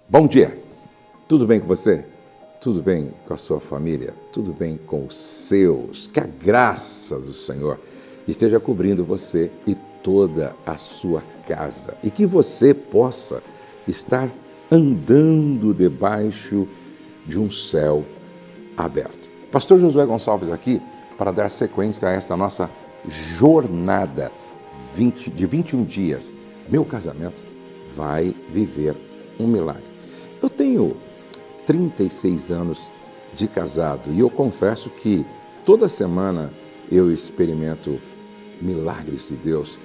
Bom dia, tudo bem com você? Tudo bem com a sua família? Tudo bem com os seus? Que a graça do Senhor esteja cobrindo você e toda a sua casa e que você possa estar andando debaixo de um céu aberto. Pastor Josué Gonçalves aqui para dar sequência a esta nossa jornada de 21 dias. Meu casamento vai viver um milagre. Eu tenho 36 anos de casado e eu confesso que toda semana eu experimento milagres de Deus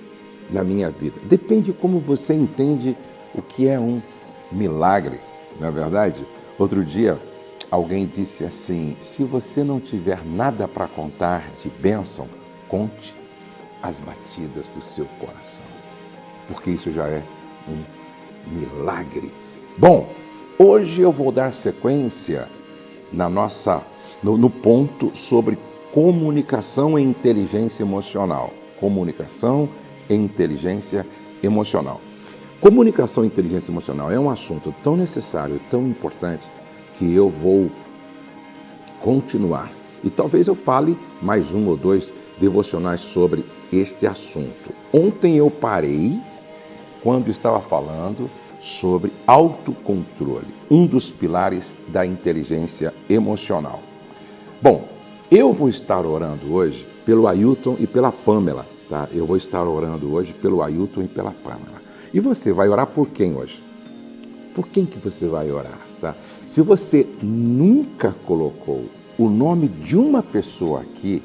na minha vida. Depende de como você entende o que é um milagre, não é verdade? Outro dia alguém disse assim: se você não tiver nada para contar de bênção, conte as batidas do seu coração, porque isso já é um milagre. Bom, hoje eu vou dar sequência no ponto sobre comunicação e inteligência emocional. Comunicação e inteligência emocional. Comunicação e inteligência emocional é um assunto tão necessário, tão importante, que eu vou continuar. E talvez eu fale mais um ou dois devocionais sobre este assunto. Ontem eu parei quando estava falando sobre autocontrole, um dos pilares da inteligência emocional. Bom, eu vou estar orando hoje pelo Ailton e pela Pamela, tá? Eu vou estar orando hoje pelo Ailton e pela Pamela. E você vai orar por quem hoje? Por quem que você vai orar, tá? Se você nunca colocou o nome de uma pessoa aqui,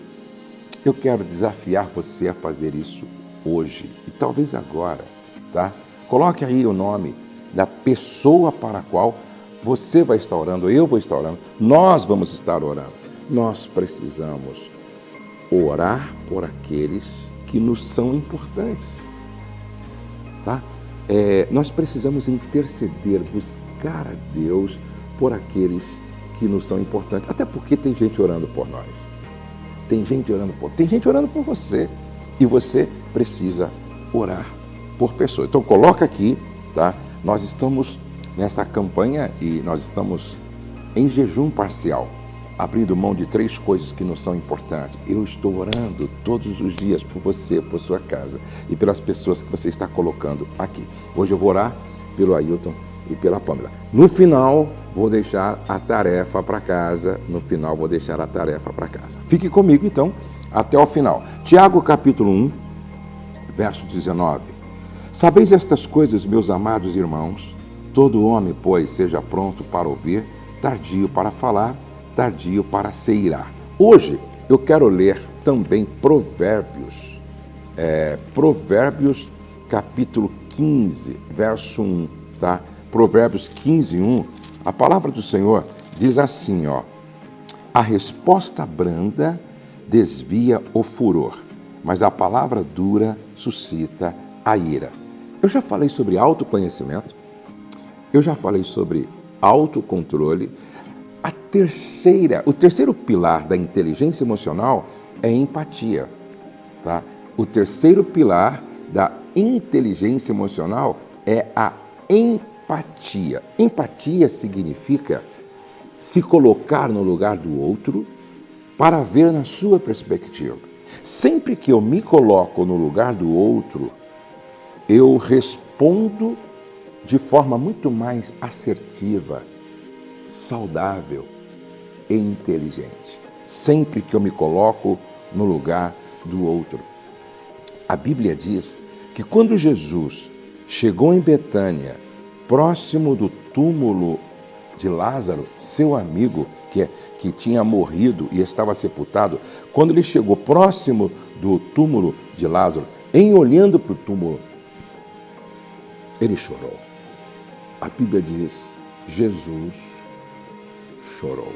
eu quero desafiar você a fazer isso hoje e talvez agora, tá? Coloque aí o nome da pessoa para a qual você vai estar orando, eu vou estar orando, nós vamos estar orando. Nós precisamos orar por aqueles que nos são importantes, tá? Nós precisamos interceder, buscar a Deus por aqueles que nos são importantes, até porque tem gente orando por nós. Tem gente orando por você e você precisa orar por pessoas. Então coloca aqui, tá? Nós estamos nessa campanha e nós estamos em jejum parcial, abrindo mão de 3 coisas que nos são importantes. Eu estou orando todos os dias por você, por sua casa e pelas pessoas que você está colocando aqui. Hoje eu vou orar pelo Ailton e pela Pamela. No final, vou deixar a tarefa para casa. Fique comigo, então, até o final. Tiago, capítulo 1, verso 19. Sabeis estas coisas, meus amados irmãos? Todo homem, pois, seja pronto para ouvir, tardio para falar, tardio para se irar. Hoje, eu quero ler também Provérbios. Provérbios, capítulo 15, verso 1, tá? Provérbios 15, 1, a palavra do Senhor diz assim, ó: a resposta branda desvia o furor, mas a palavra dura suscita a ira. Eu já falei sobre autoconhecimento, eu já falei sobre autocontrole. O terceiro pilar da inteligência emocional é empatia, tá? O terceiro pilar da inteligência emocional é a empatia. Empatia significa se colocar no lugar do outro para ver na sua perspectiva. Sempre que eu me coloco no lugar do outro, eu respondo de forma muito mais assertiva, saudável e inteligente. Sempre que eu me coloco no lugar do outro. A Bíblia diz que quando Jesus chegou em Betânia, próximo do túmulo de Lázaro, seu amigo que tinha morrido e estava sepultado, quando ele chegou próximo do túmulo de Lázaro, em olhando para o túmulo, ele chorou. A Bíblia diz, Jesus chorou.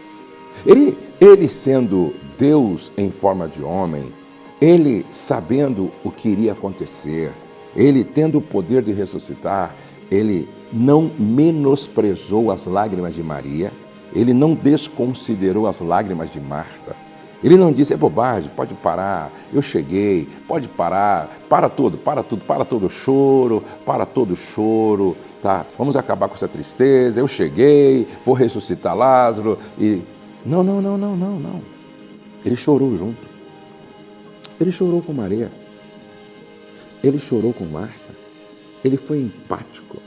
Ele sendo Deus em forma de homem, ele sabendo o que iria acontecer, ele tendo o poder de ressuscitar, ele não menosprezou as lágrimas de Maria, ele não desconsiderou as lágrimas de Marta, Ele não disse, é bobagem, pode parar, eu cheguei, pode parar, para tudo, para todo o choro, tá? Vamos acabar com essa tristeza, eu cheguei, vou ressuscitar Lázaro e... Não. Ele chorou junto. Ele chorou com Maria. Ele chorou com Marta. Ele foi empático.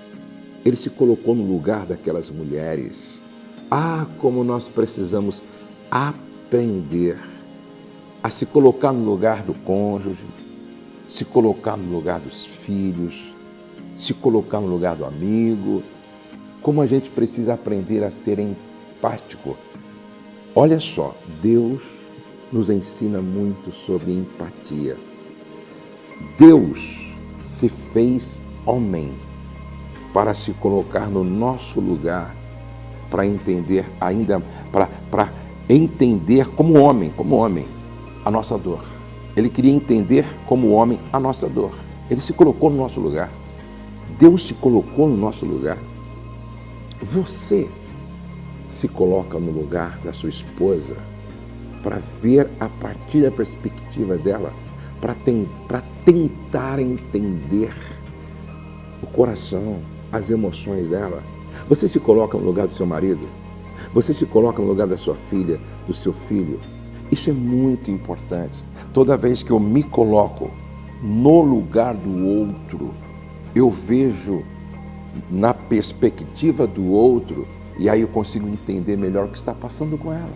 Ele se colocou no lugar daquelas mulheres. Ah, como nós precisamos aprender a se colocar no lugar do cônjuge, se colocar no lugar dos filhos, se colocar no lugar do amigo. Como a gente precisa aprender a ser empático. Olha só, Deus nos ensina muito sobre empatia. Deus se fez homem para se colocar no nosso lugar, para entender para entender como homem, a nossa dor. Ele queria entender como homem a nossa dor. Ele se colocou no nosso lugar. Deus se colocou no nosso lugar. Você se coloca no lugar da sua esposa para ver a partir da perspectiva dela, para tentar entender o coração, as emoções dela. Você se coloca no lugar do seu marido? Você se coloca no lugar da sua filha, do seu filho? Isso é muito importante. Toda vez que eu me coloco no lugar do outro, eu vejo na perspectiva do outro e aí eu consigo entender melhor o que está passando com ela.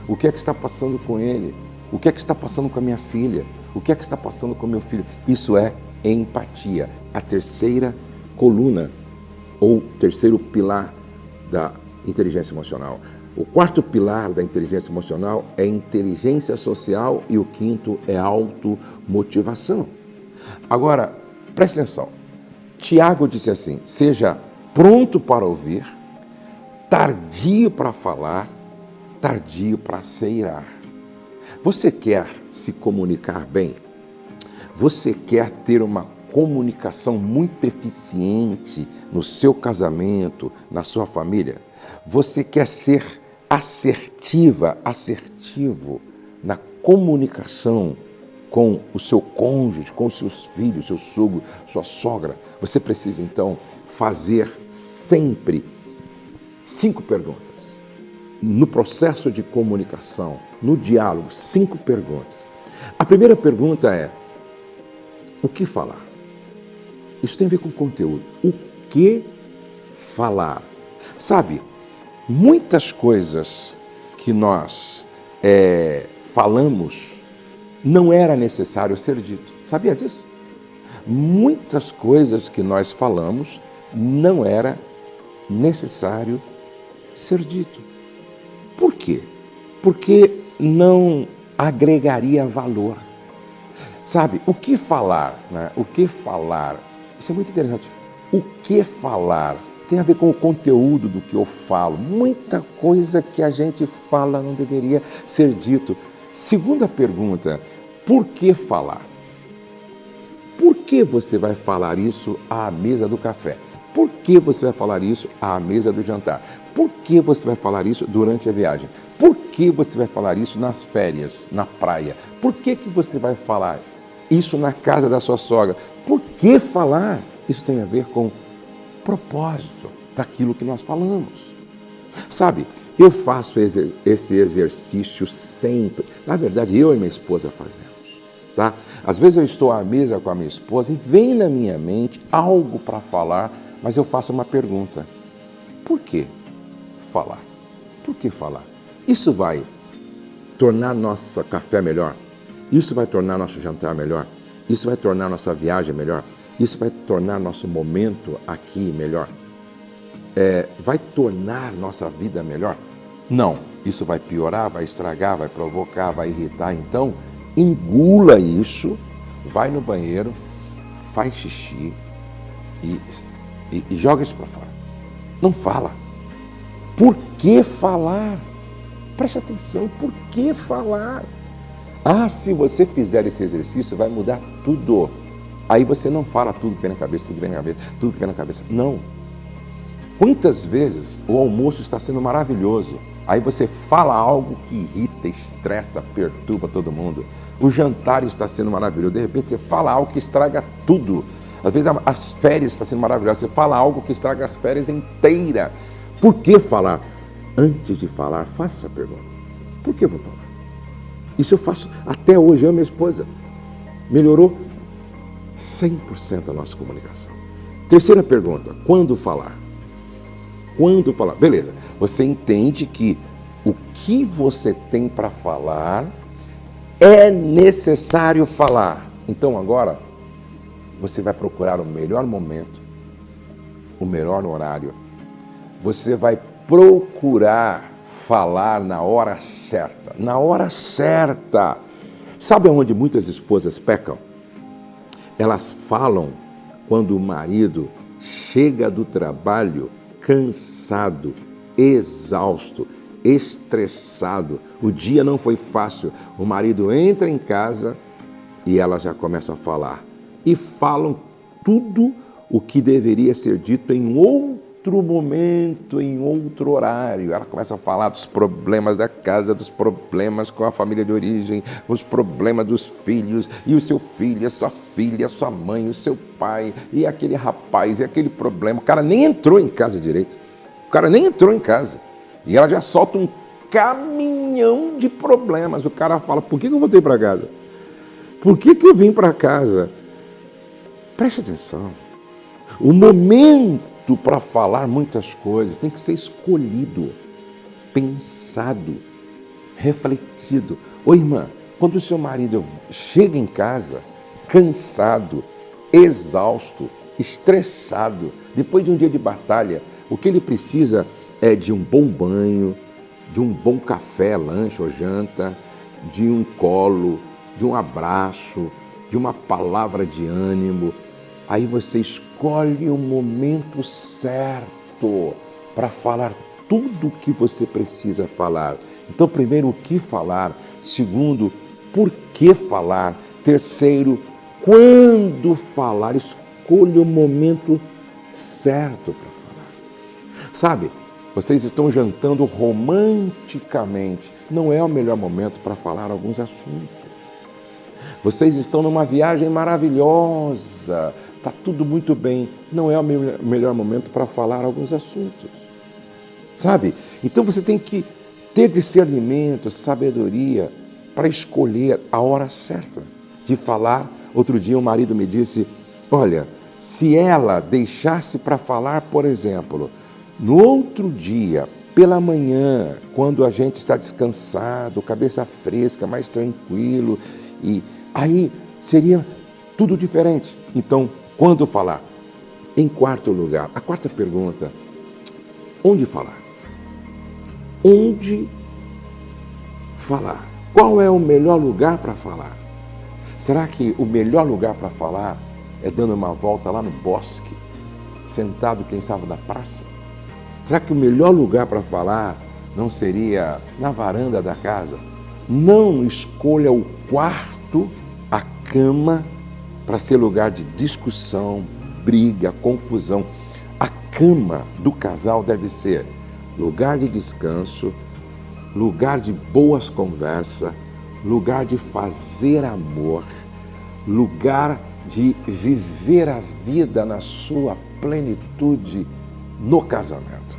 O que é que está passando com ele? O que é que está passando com a minha filha? O que é que está passando com o meu filho? Isso é empatia, a terceira coluna ou terceiro pilar da inteligência emocional. O quarto pilar da inteligência emocional é inteligência social e o quinto é automotivação. Agora, preste atenção. Tiago disse assim, seja pronto para ouvir, tardio para falar, tardio para se irar. Você quer se comunicar bem? Você quer ter uma comunicação muito eficiente no seu casamento, na sua família? Você quer ser assertivo na comunicação com o seu cônjuge, com os seus filhos, seu sogro, sua sogra? Você precisa, então, fazer sempre 5 perguntas. No processo de comunicação, no diálogo, 5 perguntas. A primeira pergunta é, o que falar? Isso tem a ver com conteúdo. O que falar? Sabe, muitas coisas que nós falamos não era necessário ser dito. Sabia disso? Muitas coisas que nós falamos não era necessário ser dito. Por quê? Porque não agregaria valor. Sabe, o que falar, né? O que falar, isso é muito interessante. O que falar tem a ver com o conteúdo do que eu falo. Muita coisa que a gente fala não deveria ser dito. Segunda pergunta, por que falar? Por que você vai falar isso à mesa do café? Por que você vai falar isso à mesa do jantar? Por que você vai falar isso durante a viagem? Por que você vai falar isso nas férias, na praia? Por que você vai falar isso na casa da sua sogra? Por que falar? Isso tem a ver com propósito daquilo que nós falamos. Sabe, eu faço esse exercício sempre. Na verdade, eu e minha esposa fazemos. Tá? Às vezes eu estou à mesa com a minha esposa e vem na minha mente algo para falar, mas eu faço uma pergunta. Por que falar? Por que falar? Isso vai tornar nosso café melhor? Isso vai tornar nosso jantar melhor? Isso vai tornar nossa viagem melhor? Isso vai tornar nosso momento aqui melhor? Vai tornar nossa vida melhor? Não. Isso vai piorar, vai estragar, vai provocar, vai irritar. Então, engula isso, vai no banheiro, faz xixi e joga isso para fora. Não fala. Por que falar? Preste atenção, por que falar? Ah, se você fizer esse exercício, vai mudar tudo. Aí você não fala tudo que vem na cabeça, tudo que vem na cabeça, tudo que vem na cabeça. Não. Quantas vezes o almoço está sendo maravilhoso Aí você fala algo que irrita, estressa, perturba todo mundo. O jantar está sendo maravilhoso. De repente você fala algo que estraga tudo. Às vezes as férias estão sendo maravilhosas. Você fala algo que estraga as férias inteiras. Por que falar? Antes de falar, faça essa pergunta. Por que eu vou falar? Isso eu faço até hoje, eu e minha esposa. Melhorou 100% a nossa comunicação. Terceira pergunta, quando falar? Quando falar? Beleza, você entende que o que você tem para falar é necessário falar. Então agora você vai procurar o melhor momento, o melhor horário. Você vai procurar falar na hora certa. Na hora certa. Sabe onde muitas esposas pecam? Elas falam quando o marido chega do trabalho cansado, exausto, estressado. O dia não foi fácil. O marido entra em casa e elas já começam a falar. E falam tudo o que deveria ser dito em outro momento, em outro horário. Ela começa a falar dos problemas da casa, dos problemas com a família de origem, os problemas dos filhos, e o seu filho, a sua filha, a sua mãe, o seu pai, e aquele rapaz, e aquele problema. O cara nem entrou em casa direito. O cara nem entrou em casa. E ela já solta um caminhão de problemas. O cara fala, por que eu voltei para casa? Por que eu vim para casa? Preste atenção. O momento para falar muitas coisas tem que ser escolhido, pensado, refletido. Ô irmã, quando o seu marido chega em casa cansado, exausto, estressado, depois de um dia de batalha, o que ele precisa é de um bom banho, de um bom café, lanche ou janta, de um colo, de um abraço, de uma palavra de ânimo. Aí você escolhe o momento certo para falar tudo o que você precisa falar. Então, primeiro, o que falar. Segundo, por que falar. Terceiro, quando falar. Escolha o momento certo para falar. Sabe, vocês estão jantando romanticamente. Não é o melhor momento para falar alguns assuntos. Vocês estão numa viagem maravilhosa, está tudo muito bem. Não é o melhor momento para falar alguns assuntos. Sabe? Então você tem que ter discernimento, sabedoria para escolher a hora certa de falar. Outro dia um marido me disse, olha, se ela deixasse para falar, por exemplo, no outro dia, pela manhã, quando a gente está descansado, cabeça fresca, mais tranquilo, e aí seria tudo diferente. Então, quando falar? Em quarto lugar, a quarta pergunta, onde falar? Onde falar? Qual é o melhor lugar para falar? Será que o melhor lugar para falar é dando uma volta lá no bosque, sentado, quem sabe, na praça? Será que o melhor lugar para falar não seria na varanda da casa? Não escolha o quarto, a cama, para ser lugar de discussão, briga, confusão. A cama do casal deve ser lugar de descanso, lugar de boas conversas, lugar de fazer amor, lugar de viver a vida na sua plenitude no casamento.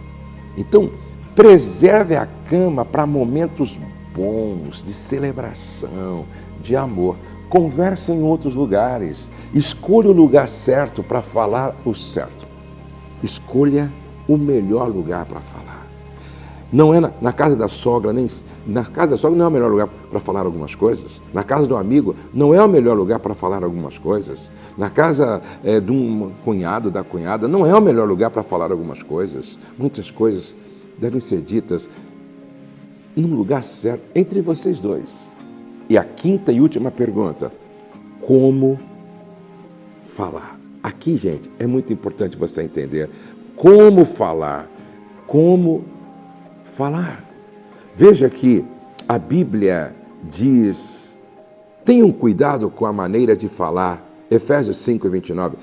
Então, preserve a cama para momentos bons, de celebração, de amor. Converse em outros lugares. Escolha o lugar certo para falar o certo. Escolha o melhor lugar para falar. Não é na casa da sogra, nem na casa da sogra não é o melhor lugar para falar algumas coisas. Na casa do amigo não é o melhor lugar para falar algumas coisas. Na casa de um cunhado, da cunhada, não é o melhor lugar para falar algumas coisas. Muitas coisas devem ser ditas num lugar certo, entre vocês dois. E a quinta e última pergunta, como falar? Aqui, gente, é muito importante você entender como falar, como falar. Veja que a Bíblia diz, tenham cuidado com a maneira de falar, Efésios 5:29,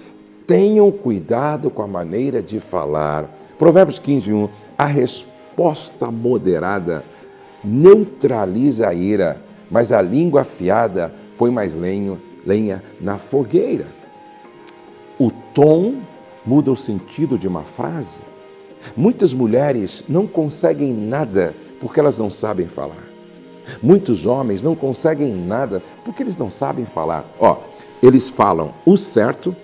tenham cuidado com a maneira de falar. Provérbios 15:1, a resposta resposta moderada neutraliza a ira, mas a língua afiada põe mais lenha na fogueira. O tom muda o sentido de uma frase. Muitas mulheres não conseguem nada porque elas não sabem falar. Muitos homens não conseguem nada porque eles não sabem falar. Eles falam o certo,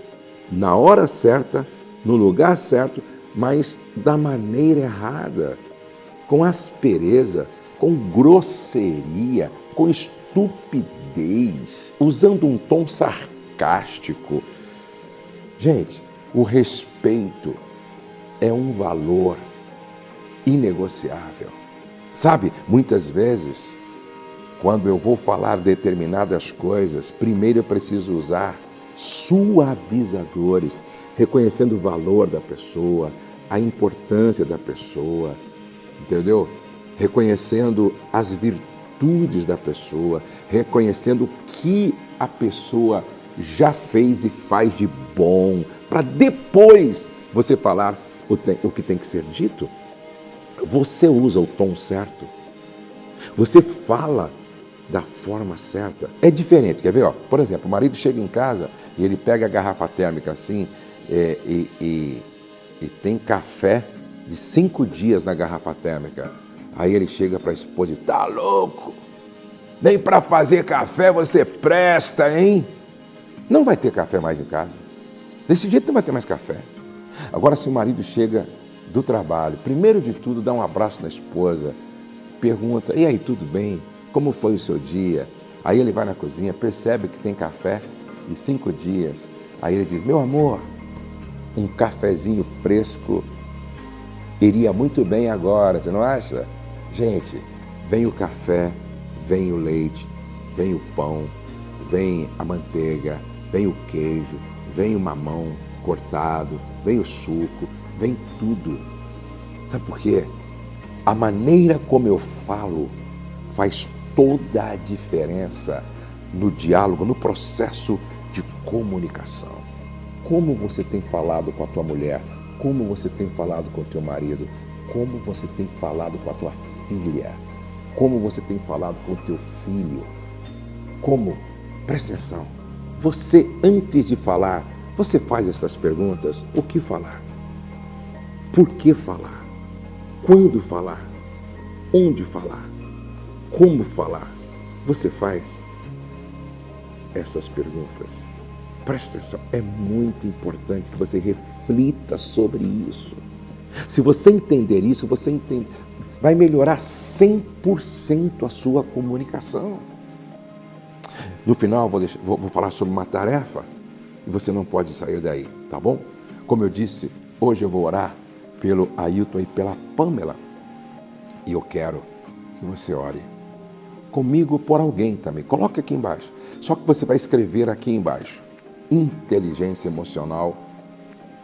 na hora certa, no lugar certo, mas da maneira errada, com aspereza, com grosseria, com estupidez, usando um tom sarcástico. Gente, o respeito é um valor inegociável. Sabe, muitas vezes, quando eu vou falar determinadas coisas, primeiro eu preciso usar suavizadores, reconhecendo o valor da pessoa, a importância da pessoa, entendeu? Reconhecendo as virtudes da pessoa, reconhecendo o que a pessoa já fez e faz de bom, para depois você falar o que tem que ser dito. Você usa o tom certo, você fala da forma certa. É diferente, quer ver? Por exemplo, o marido chega em casa e ele pega a garrafa térmica assim e tem café de 5 dias na garrafa térmica. Aí ele chega para a esposa e tá louco? Nem para fazer café você presta, hein? Não vai ter café mais em casa. Desse jeito não vai ter mais café. Agora, se o marido chega do trabalho, primeiro de tudo dá um abraço na esposa, pergunta, e aí, tudo bem? Como foi o seu dia? Aí ele vai na cozinha, percebe que tem café de 5 dias. Aí ele diz, meu amor, um cafezinho fresco iria muito bem agora, você não acha? Gente, vem o café, vem o leite, vem o pão, vem a manteiga, vem o queijo, vem o mamão cortado, vem o suco, vem tudo. Sabe por quê? A maneira como eu falo faz toda a diferença no diálogo, no processo de comunicação. Como você tem falado com a tua mulher, como você tem falado com o teu marido, como você tem falado com a tua filha, como você tem falado com o teu filho, como? Presta atenção. Você, antes de falar, você faz essas perguntas, o que falar? Por que falar? Quando falar? Onde falar? Como falar? Você faz essas perguntas. Presta atenção, é muito importante que você reflita sobre isso. Se você entender isso, vai melhorar 100% a sua comunicação. No final, vou falar sobre uma tarefa e você não pode sair daí, tá bom? Como eu disse, hoje eu vou orar pelo Ailton e pela Pamela. E eu quero que você ore comigo por alguém também. Coloque aqui embaixo. Só que você vai escrever aqui embaixo. Inteligência emocional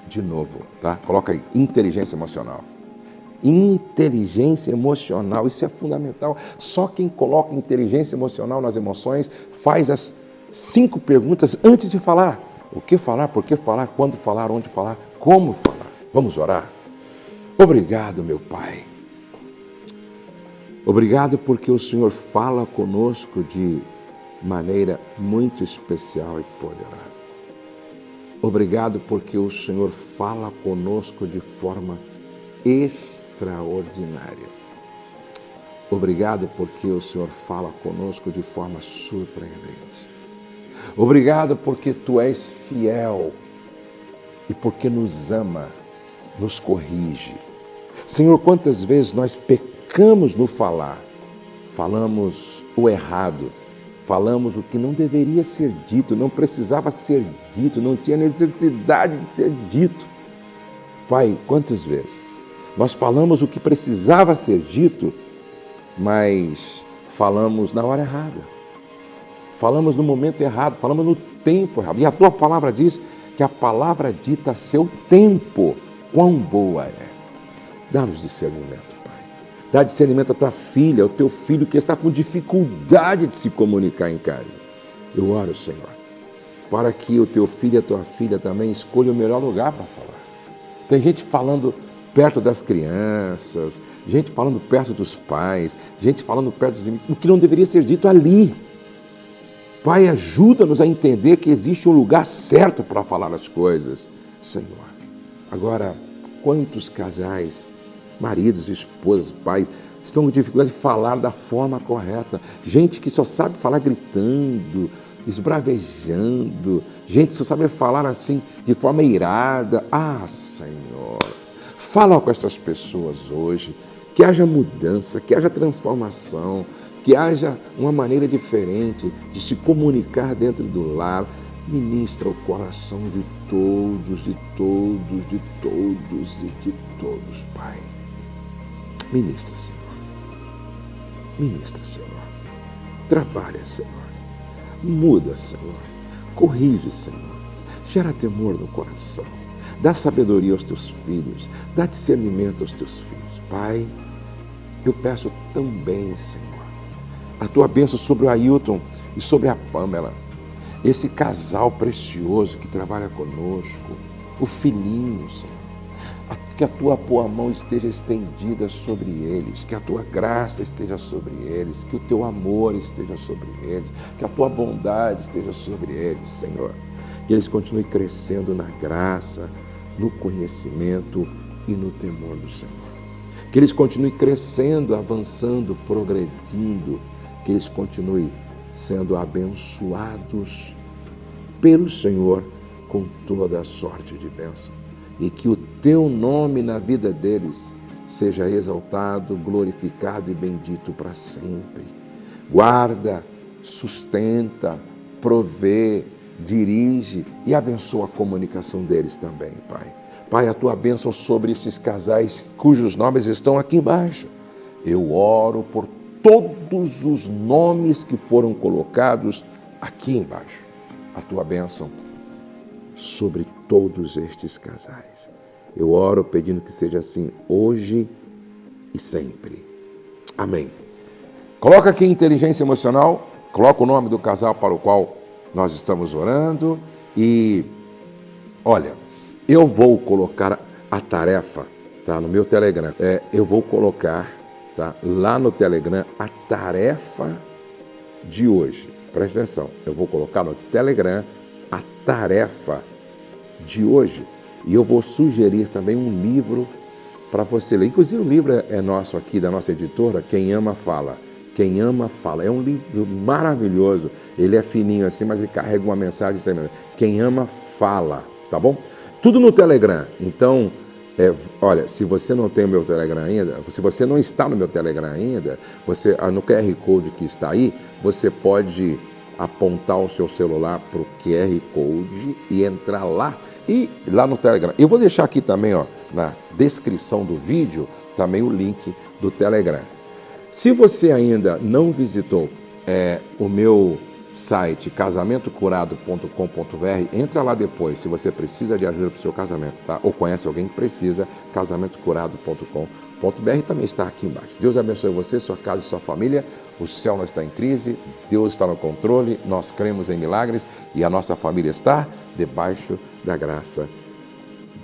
de novo, tá? Coloca aí, inteligência emocional. Inteligência emocional, isso é fundamental. Só quem coloca inteligência emocional nas emoções faz as 5 perguntas antes de falar. O que falar, por que falar, quando falar, onde falar, como falar. Vamos orar? Obrigado, meu Pai. Obrigado porque o Senhor fala conosco de maneira muito especial e poderosa. Obrigado porque o Senhor fala conosco de forma extraordinária. Obrigado porque o Senhor fala conosco de forma surpreendente. Obrigado porque Tu és fiel e porque nos ama, nos corrige. Senhor, quantas vezes nós pecamos no falar, falamos o errado, falamos o que não deveria ser dito, não precisava ser dito, não tinha necessidade de ser dito. Pai, quantas vezes nós falamos o que precisava ser dito, mas falamos na hora errada, falamos no momento errado, falamos no tempo errado. E a Tua palavra diz que a palavra dita a seu tempo, quão boa é. Dá-nos discernimento, Pai. Dá discernimento à tua filha, ao teu filho que está com dificuldade de se comunicar em casa. Eu oro, Senhor, para que o teu filho e a tua filha também escolham o melhor lugar para falar. Tem gente falando perto das crianças, gente falando perto dos pais, gente falando perto dos inimigos, o que não deveria ser dito ali. Pai, ajuda-nos a entender que existe um lugar certo para falar as coisas, Senhor. Agora, quantos casais, maridos, esposas, pais, estão com dificuldade de falar da forma correta? Gente que só sabe falar gritando, esbravejando, gente que só sabe falar assim, de forma irada. Ah, Senhor, fala com essas pessoas hoje, que haja mudança, que haja transformação, que haja uma maneira diferente de se comunicar dentro do lar. Ministra o coração de todos, de todos, de todos e de todos, Pai. Ministra, Senhor. Ministra, Senhor. Trabalha, Senhor. Muda, Senhor. Corrige, Senhor. Gera temor no coração. Dá sabedoria aos teus filhos. Dá discernimento aos teus filhos. Pai, eu peço também, Senhor, a tua bênção sobre o Ailton e sobre a Pâmela, esse casal precioso que trabalha conosco, o filhinho, Senhor. Que a tua boa mão esteja estendida sobre eles, que a tua graça esteja sobre eles, que o teu amor esteja sobre eles, que a tua bondade esteja sobre eles, Senhor. Que eles continuem crescendo na graça, no conhecimento e no temor do Senhor. Que eles continuem crescendo, avançando, progredindo, que eles continuem sendo abençoados pelo Senhor com toda a sorte de bênção. E que o teu nome na vida deles seja exaltado, glorificado e bendito para sempre. Guarda, sustenta, provê, dirige e abençoa a comunicação deles também, Pai. Pai, a tua bênção sobre esses casais cujos nomes estão aqui embaixo. Eu oro por todos os nomes que foram colocados aqui embaixo. A tua bênção sobre todos estes casais. Eu oro pedindo que seja assim hoje e sempre. Amém. Coloca aqui inteligência emocional, coloca o nome do casal para o qual nós estamos orando e, olha, eu vou colocar a tarefa, tá, no meu Telegram. Eu vou colocar, tá, lá no Telegram a tarefa de hoje. Presta atenção, eu vou colocar no Telegram a tarefa de hoje e eu vou sugerir também um livro para você ler. Inclusive o livro é nosso aqui, da nossa editora, Quem Ama Fala. Quem Ama Fala. É um livro maravilhoso, ele é fininho assim, mas ele carrega uma mensagem tremenda. Quem Ama Fala, tá bom? Tudo no Telegram. Então, olha, se você não tem o meu Telegram ainda, se você não está no meu Telegram ainda, você, no QR Code que está aí, você pode apontar o seu celular para o QR Code e entrar lá no Telegram. Eu vou deixar aqui também, ó, na descrição do vídeo, também o link do Telegram. Se você ainda não visitou o meu site casamentocurado.com.br, entra lá depois, se você precisa de ajuda para o seu casamento, tá? Ou conhece alguém que precisa, casamentocurado.com.br também está aqui embaixo. Deus abençoe você, sua casa e sua família. O céu não está em crise, Deus está no controle, nós cremos em milagres e a nossa família está debaixo da graça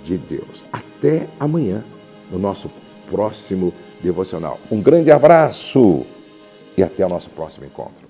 de Deus. Até amanhã, no nosso próximo devocional. Um grande abraço e até o nosso próximo encontro.